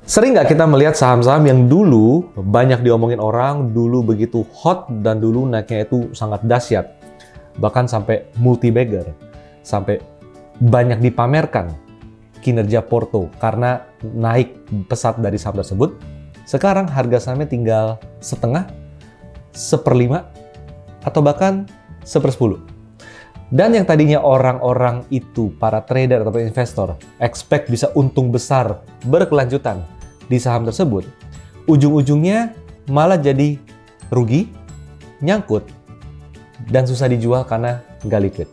Sering nggak kita melihat saham-saham yang dulu banyak diomongin orang, dulu begitu hot, dan dulu naiknya itu sangat dahsyat. Bahkan sampai multi-bagger, sampai banyak dipamerkan kinerja Porto karena naik pesat dari saham tersebut. Sekarang harga sahamnya tinggal setengah, seperlima, atau bahkan sepersepuluh. Dan yang tadinya orang-orang itu, para trader atau investor, expect bisa untung besar berkelanjutan di saham tersebut, ujung-ujungnya malah jadi rugi, nyangkut, dan susah dijual karena nggak liquid.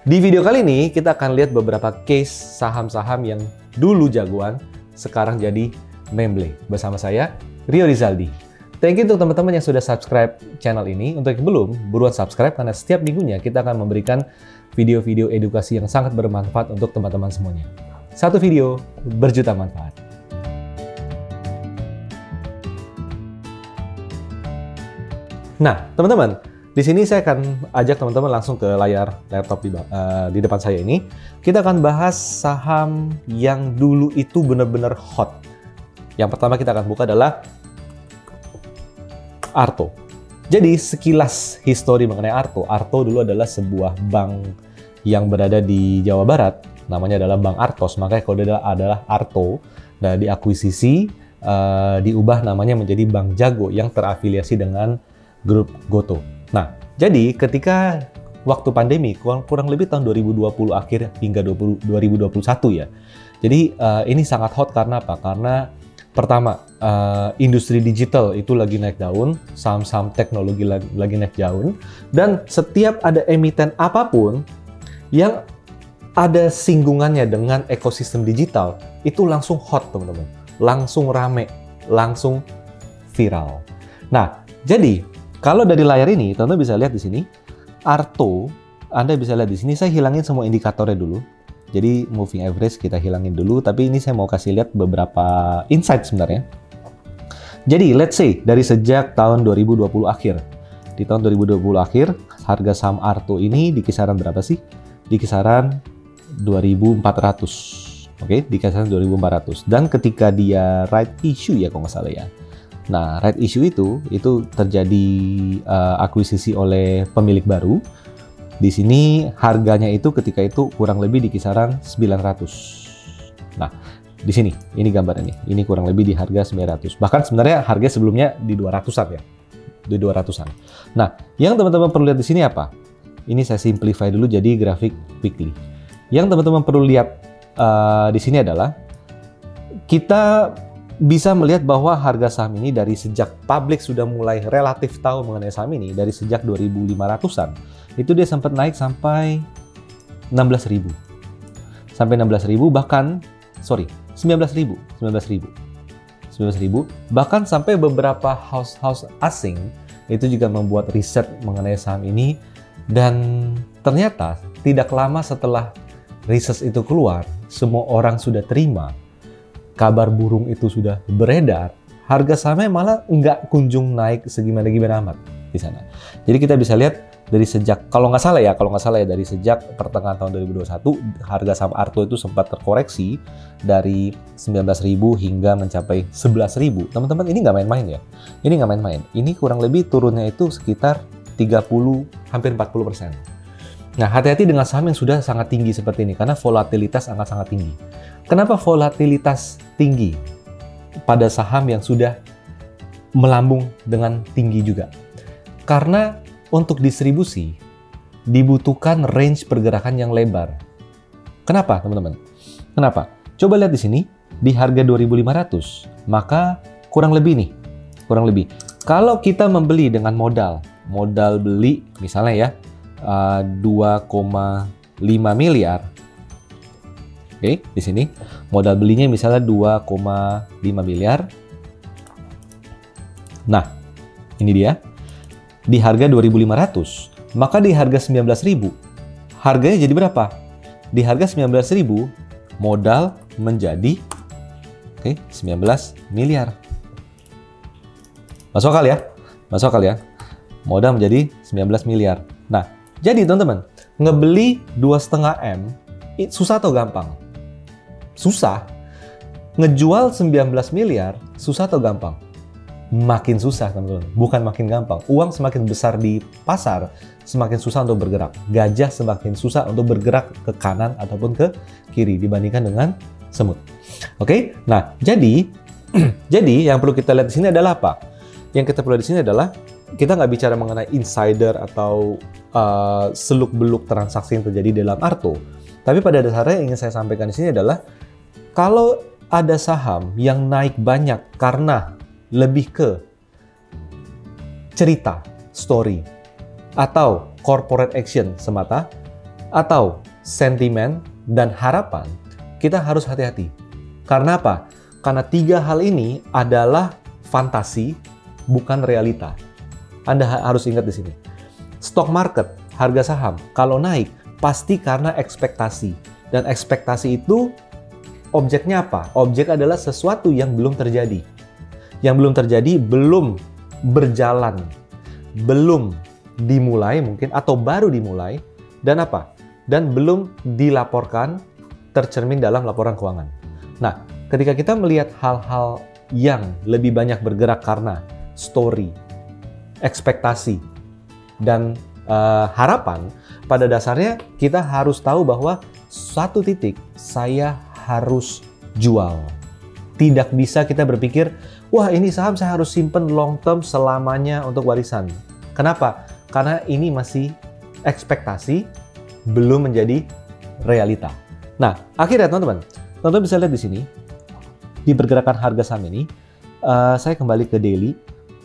Di video kali ini, kita akan lihat beberapa case saham-saham yang dulu jagoan, sekarang jadi memble. Bersama saya, Rio Rizaldi. Thank you untuk teman-teman yang sudah subscribe channel ini. Untuk yang belum, buruan subscribe karena setiap minggunya kita akan memberikan video-video edukasi yang sangat bermanfaat untuk teman-teman semuanya. Satu video, berjuta manfaat. Nah, teman-teman, di sini saya akan ajak teman-teman langsung ke layar laptop di depan saya ini. Kita akan bahas saham yang dulu itu benar-benar hot. Yang pertama kita akan buka adalah Arto. Jadi sekilas histori mengenai Arto. Arto dulu adalah sebuah bank yang berada di Jawa Barat. Namanya adalah Bank Artos. Makanya kalau adalah Arto, dan diakuisisi, diubah namanya menjadi Bank Jago yang terafiliasi dengan grup Goto. Nah, jadi ketika waktu pandemi, kurang lebih tahun 2020 akhir hingga 2021 ya. Jadi ini sangat hot karena apa? Karena pertama, industri digital itu lagi naik daun, saham-saham teknologi lagi naik daun, dan setiap ada emiten apapun yang ada singgungannya dengan ekosistem digital, itu langsung hot, teman-teman. Langsung rame, langsung viral. Nah, jadi kalau dari layar ini, teman-teman bisa lihat di sini, Arto, Anda bisa lihat di sini, saya hilangin semua indikatornya dulu. Jadi moving average kita hilangin dulu, tapi ini saya mau kasih lihat beberapa insight sebenarnya. Jadi let's say dari sejak tahun 2020 akhir. Di tahun 2020 akhir, harga saham Arto ini di kisaran berapa sih? Di kisaran 2.400. Oke, di kisaran 2.400. Dan ketika dia right issue ya kalau nggak salah ya. Nah, right issue itu terjadi akuisisi oleh pemilik baru. Di sini harganya itu ketika itu kurang lebih di kisaran 900. Nah, di sini ini gambarnya nih. Ini kurang lebih di harga 900. Bahkan sebenarnya harga sebelumnya di 200-an ya. Di 200-an. Nah, yang teman-teman perlu lihat di sini apa? Ini saya simplify dulu jadi grafik weekly. Yang teman-teman perlu lihat di sini adalah kita bisa melihat bahwa harga saham ini dari sejak publik sudah mulai relatif tahu mengenai saham ini, dari sejak 2.500-an, itu dia sempat naik sampai 16.000. Sampai 16.000 bahkan, 19.000. Bahkan sampai beberapa house asing itu juga membuat riset mengenai saham ini, dan ternyata tidak lama setelah riset itu keluar, semua orang sudah terima, kabar burung itu sudah beredar, harga sahamnya malah nggak kunjung naik segimana-gimana amat di sana. Jadi kita bisa lihat dari sejak, kalau nggak salah ya, dari sejak pertengahan tahun 2021, harga saham Arto itu sempat terkoreksi dari 19.000 hingga mencapai 11.000. Teman-teman, ini nggak main-main ya. Ini nggak main-main. Ini kurang lebih turunnya itu sekitar 30, hampir 40%. Nah, hati-hati dengan saham yang sudah sangat tinggi seperti ini, karena volatilitas sangat tinggi. Kenapa volatilitas tinggi pada saham yang sudah melambung dengan tinggi juga? Karena untuk distribusi dibutuhkan range pergerakan yang lebar. Kenapa, teman-teman? Kenapa? Coba lihat di sini, di harga 2.500, maka kurang lebih. Kalau kita membeli dengan modal beli misalnya ya, 2,5 miliar. Oke, di sini modal belinya misalnya 2,5 miliar. Nah, ini dia. Di harga 2.500, maka di harga 19.000, harganya jadi berapa? Di harga 19.000, modal menjadi 19 miliar. Masuk akal ya? Modal menjadi 19 miliar. Nah, jadi teman-teman, ngebeli 2,5 M susah atau gampang? Susah. Ngejual 19 miliar susah atau gampang? Makin susah, teman-teman. Bukan makin gampang. Uang semakin besar di pasar, semakin susah untuk bergerak. Gajah semakin susah untuk bergerak ke kanan ataupun ke kiri dibandingkan dengan semut. Oke? Nah, jadi yang perlu kita lihat di sini adalah apa? Yang kita perlu di sini adalah kita nggak bicara mengenai insider atau seluk-beluk transaksi yang terjadi dalam Arto. Tapi pada dasarnya yang ingin saya sampaikan di sini adalah kalau ada saham yang naik banyak karena lebih ke cerita, story, atau corporate action semata, atau sentimen dan harapan, kita harus hati-hati. Karena apa? Karena 3 hal ini adalah fantasi, bukan realita. Anda harus ingat di sini. Stock market, harga saham, kalau naik, pasti karena ekspektasi. Dan ekspektasi itu objeknya apa? Objek adalah sesuatu yang belum terjadi. Yang belum terjadi, belum berjalan, belum dimulai mungkin, atau baru dimulai, dan apa? Dan belum dilaporkan, tercermin dalam laporan keuangan. Nah, ketika kita melihat hal-hal yang lebih banyak bergerak karena story, ekspektasi, dan harapan, pada dasarnya kita harus tahu bahwa satu titik saya harus jual. Tidak bisa kita berpikir, wah ini saham saya harus simpen long term selamanya untuk warisan. Kenapa? Karena ini masih ekspektasi, belum menjadi realita. Nah, akhirnya teman-teman bisa lihat di sini, di pergerakan harga saham ini, saya kembali ke daily,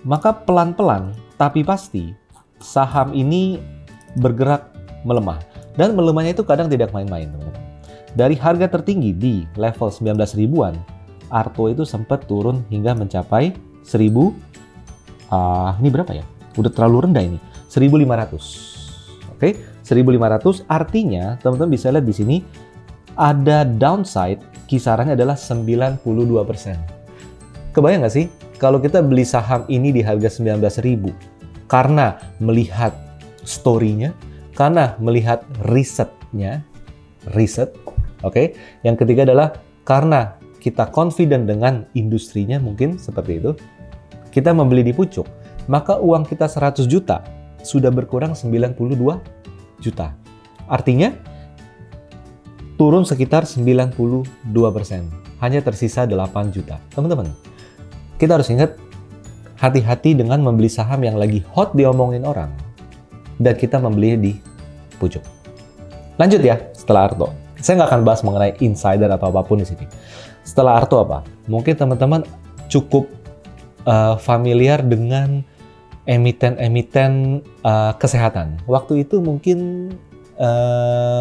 maka pelan-pelan tapi pasti saham ini bergerak melemah. Dan melemahnya itu kadang tidak main-main, teman-teman. Dari harga tertinggi di level 19 ribuan, Arto itu sempat turun hingga mencapai 1000, ini berapa ya? Udah terlalu rendah ini, 1500. Oke, 1500 artinya teman-teman bisa lihat di sini ada downside, kisarannya adalah 92%. Kebayang nggak sih kalau kita beli saham ini di harga 19.000 karena melihat story-nya, karena melihat risetnya, Oke. Yang ketiga adalah karena kita confident dengan industrinya, mungkin seperti itu. Kita membeli di pucuk, maka uang kita 100 juta sudah berkurang 92 juta. Artinya turun sekitar 92%. Hanya tersisa 8 juta. Teman-teman, kita harus ingat, hati-hati dengan membeli saham yang lagi hot diomongin orang dan kita membeli di pucuk. Lanjut ya, setelah Arto. Saya nggak akan bahas mengenai insider atau apapun di sini. Setelah Arto apa? Mungkin teman-teman cukup familiar dengan emiten-emiten kesehatan. Waktu itu mungkin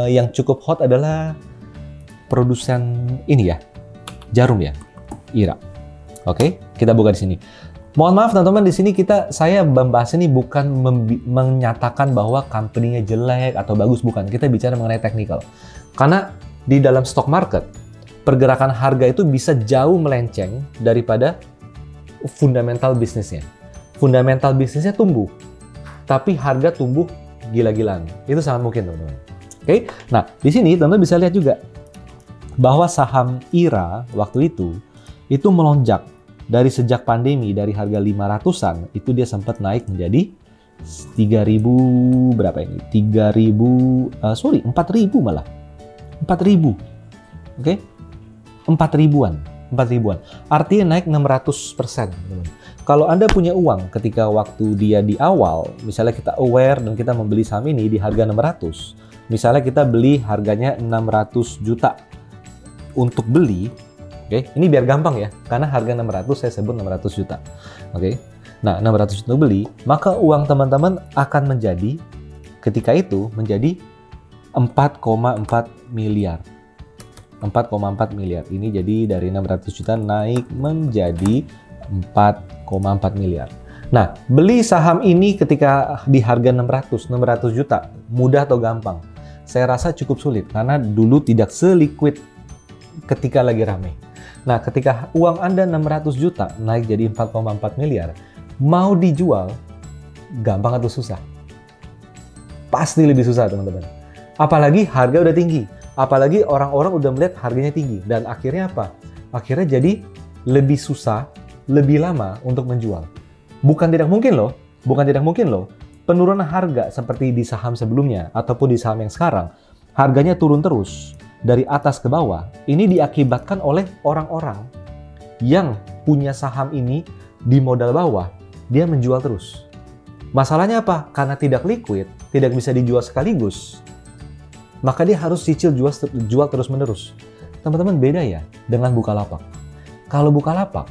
yang cukup hot adalah produsen ini ya, jarum ya, IRA. Oke, kita buka di sini. Mohon maaf teman-teman, di sini saya membahas ini bukan menyatakan bahwa company-nya jelek atau bagus, bukan. Kita bicara mengenai teknikal. Karena di dalam stock market, pergerakan harga itu bisa jauh melenceng daripada fundamental bisnisnya. Fundamental bisnisnya tumbuh, tapi harga tumbuh gila-gilaan. Itu sangat mungkin, teman-teman. Oke, nah di sini teman-teman bisa lihat juga bahwa saham IRA waktu itu melonjak dari sejak pandemi, dari harga 500-an itu dia sempat naik menjadi 3.000 berapa ini? 4.000 malah. 4.000. Oke? 4.000-an. Artinya naik 600%. Kalau Anda punya uang ketika waktu dia di awal, misalnya kita aware dan kita membeli saham ini di harga 600. Misalnya kita beli harganya 600 juta untuk beli. Oke, ini biar gampang ya, karena harga 600 saya sebut 600 juta. Oke, nah 600 juta beli, maka uang teman-teman akan menjadi, ketika itu menjadi 4,4 miliar. 4,4 miliar, ini jadi dari 600 juta naik menjadi 4,4 miliar. Nah, beli saham ini ketika di harga 600 juta, mudah atau gampang? Saya rasa cukup sulit, karena dulu tidak seliquid ketika lagi rame. Nah, ketika uang Anda 600 juta naik jadi 4,4 miliar, mau dijual, gampang atau susah? Pasti lebih susah, teman-teman. Apalagi harga udah tinggi. Apalagi orang-orang udah melihat harganya tinggi. Dan akhirnya apa? akhirnya jadi lebih susah, lebih lama untuk menjual. Bukan tidak mungkin loh, penurunan harga seperti di saham sebelumnya ataupun di saham yang sekarang, harganya turun terus dari atas ke bawah. Ini diakibatkan oleh orang-orang yang punya saham ini di modal bawah, dia menjual terus. Masalahnya apa? Karena tidak liquid, tidak bisa dijual sekaligus, maka dia harus cicil jual terus-menerus. Teman-teman, beda ya dengan Bukalapak. Kalau Bukalapak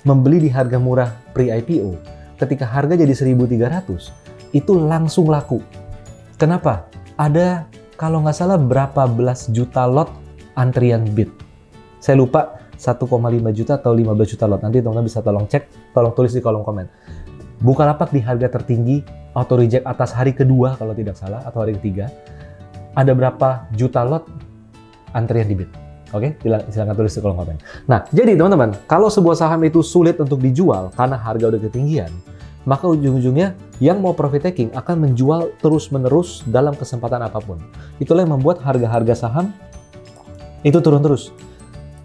membeli di harga murah pre-IPO, ketika harga jadi 1.300, itu langsung laku. Kenapa? Ada, kalau nggak salah, berapa belas juta lot antrian bid. Saya lupa, 1,5 juta atau 15 juta lot. Nanti teman-teman bisa tolong cek, tolong tulis di kolom komen. Bukalapak di harga tertinggi, auto reject atas hari kedua kalau tidak salah, atau hari ketiga, ada berapa juta lot antrian di bid. Oke, silahkan tulis di kolom komen. Nah, jadi teman-teman, kalau sebuah saham itu sulit untuk dijual karena harga udah ketinggian, maka ujung-ujungnya yang mau profit taking akan menjual terus-menerus dalam kesempatan apapun. Itulah yang membuat harga-harga saham itu turun terus.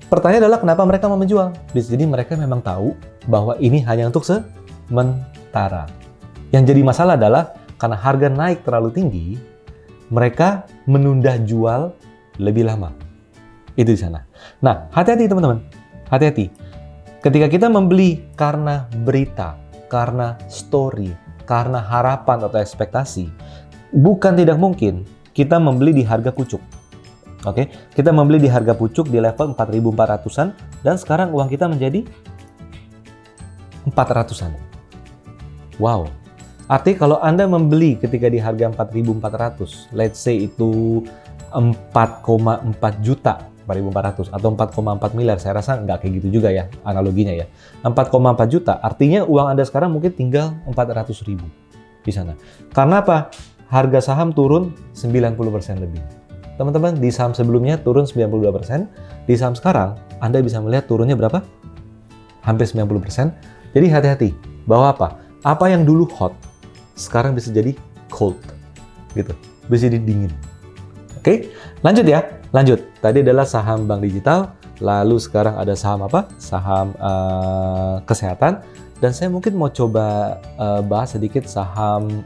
Pertanyaannya adalah kenapa mereka mau menjual? Jadi mereka memang tahu bahwa ini hanya untuk sementara. Yang jadi masalah adalah karena harga naik terlalu tinggi, mereka menunda jual lebih lama. Itu di sana. Nah, hati-hati teman-teman. Hati-hati. Ketika kita membeli karena berita, karena story, karena harapan atau ekspektasi, bukan tidak mungkin kita membeli di harga pucuk. Oke, kita membeli di harga pucuk di level 4.400-an dan sekarang uang kita menjadi 400-an. Wow. Artinya kalau Anda membeli ketika di harga 4.400, let's say itu 4,4 juta, 4.400 atau 4,4 miliar, saya rasa nggak kayak gitu juga ya analoginya ya. 4,4 juta, artinya uang Anda sekarang mungkin tinggal 400.000 di sana. Karena apa? Harga saham turun 90% lebih. Teman-teman, di saham sebelumnya turun 92%, di saham sekarang Anda bisa melihat turunnya berapa? Hampir 90%. Jadi hati-hati, bahwa apa? Apa yang dulu hot, sekarang bisa jadi cold, gitu. Bisa jadi dingin. Oke, lanjut ya. Lanjut. Tadi adalah saham bank digital, lalu sekarang ada saham apa? Saham kesehatan. Dan saya mungkin mau coba bahas sedikit saham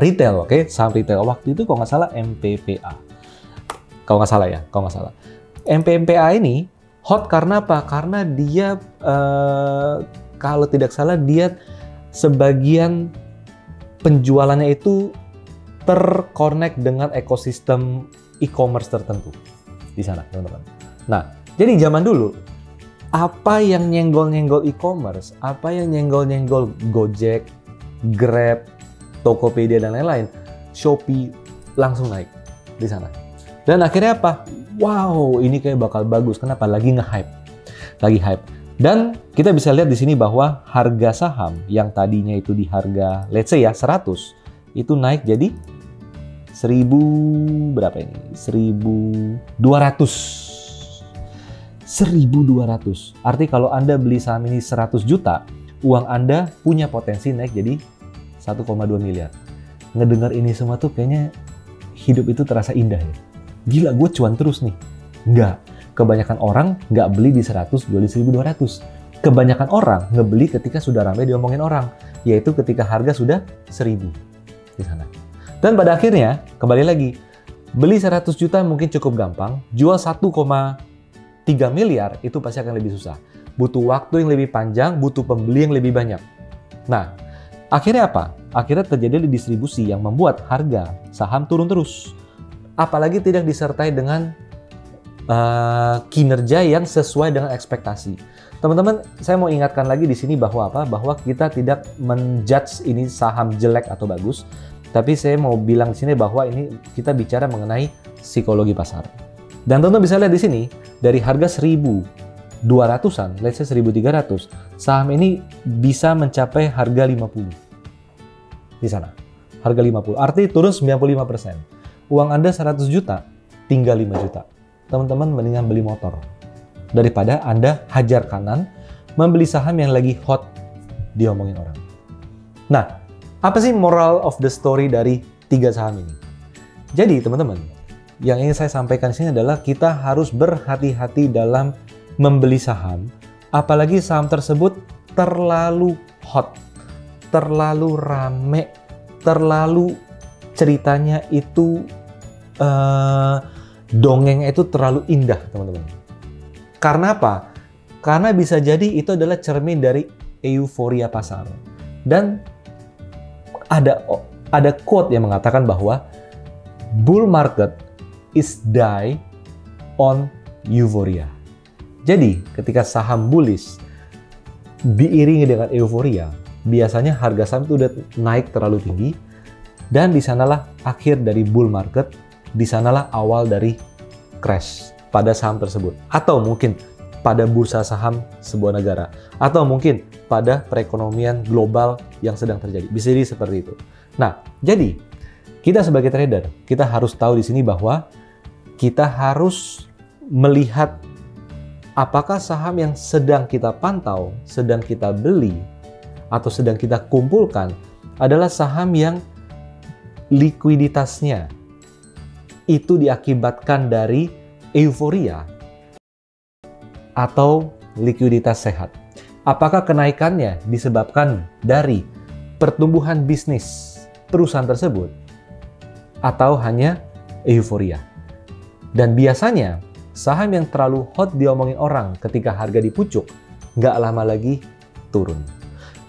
retail, oke? Saham retail. Waktu itu kalau nggak salah MPPA. Kalau nggak salah ya, kalau nggak salah. MPPA ini hot karena apa? Karena dia, kalau tidak salah, dia sebagian penjualannya itu terkonek dengan ekosistem e-commerce tertentu di sana, teman-teman. Nah, jadi zaman dulu, apa yang nyenggol-nyenggol e-commerce, apa yang nyenggol-nyenggol Gojek, Grab, Tokopedia, dan lain-lain, Shopee langsung naik di sana. Dan akhirnya apa? Wow, ini kayak bakal bagus. Kenapa? Lagi nge-hype. Lagi hype. Dan kita bisa lihat di sini bahwa harga saham yang tadinya itu di harga, let's say ya, 100, itu naik jadi 1.000 berapa ini? 1.200. 1.200. Artinya kalau Anda beli saham ini 100 juta, uang Anda punya potensi naik jadi 1,2 miliar. Ngedengar ini semua tuh kayaknya hidup itu terasa indah ya. Gila, gue cuan terus nih. Enggak. Kebanyakan orang nggak beli di 100, jual di 1.200. Kebanyakan orang ngebeli ketika sudah ramai diomongin orang, yaitu ketika harga sudah 1.000 di sana. Dan pada akhirnya, kembali lagi, beli 100 juta mungkin cukup gampang, jual 1,3 miliar itu pasti akan lebih susah. Butuh waktu yang lebih panjang, butuh pembeli yang lebih banyak. Nah, akhirnya apa? Akhirnya terjadi distribusi yang membuat harga saham turun terus. Apalagi tidak disertai dengan kinerja yang sesuai dengan ekspektasi. Teman-teman, saya mau ingatkan lagi di sini bahwa apa? Bahwa kita tidak menjudge ini saham jelek atau bagus, tapi saya mau bilang di sini bahwa ini kita bicara mengenai psikologi pasar. Dan teman-teman bisa lihat di sini dari harga 1.200-an, let's say 1.300, saham ini bisa mencapai harga 50 di sana. Harga 50, artinya turun 95%. Uang Anda 100 juta, tinggal 5 juta. Teman-teman mendingan beli motor daripada Anda hajar kanan membeli saham yang lagi hot diomongin orang. Nah, apa sih moral of the story dari 3 saham ini? Jadi teman-teman, yang ingin saya sampaikan di sini adalah kita harus berhati-hati dalam membeli saham, apalagi saham tersebut terlalu hot, terlalu rame, terlalu ceritanya itu dongengnya itu terlalu indah, teman-teman. Karena apa? Karena bisa jadi itu adalah cermin dari euforia pasar. Dan ada quote yang mengatakan bahwa bull market is die on euphoria. Jadi, ketika saham bullish diiringi dengan euforia, biasanya harga saham itu udah naik terlalu tinggi, dan di sanalah akhir dari bull market, di sanalah awal dari crash pada saham tersebut. Atau mungkin pada bursa saham sebuah negara. Atau mungkin pada perekonomian global yang sedang terjadi. Bisa jadi seperti itu. Nah, jadi kita sebagai trader, kita harus tahu di sini bahwa kita harus melihat apakah saham yang sedang kita pantau, sedang kita beli, atau sedang kita kumpulkan adalah saham yang likuiditasnya itu diakibatkan dari euforia atau likuiditas sehat. Apakah kenaikannya disebabkan dari pertumbuhan bisnis perusahaan tersebut atau hanya euforia? Dan biasanya saham yang terlalu hot diomongin orang ketika harga di pucuk nggak lama lagi turun.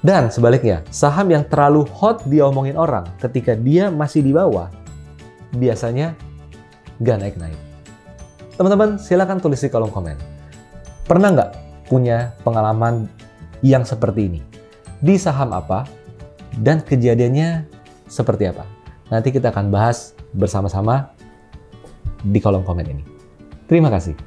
Dan sebaliknya, saham yang terlalu hot diomongin orang ketika dia masih di bawah biasanya nggak naik-naik. Teman-teman, silakan tulis di kolom komen. Pernah nggak punya pengalaman yang seperti ini? Di saham apa? Dan kejadiannya seperti apa? Nanti kita akan bahas bersama-sama di kolom komen ini. Terima kasih.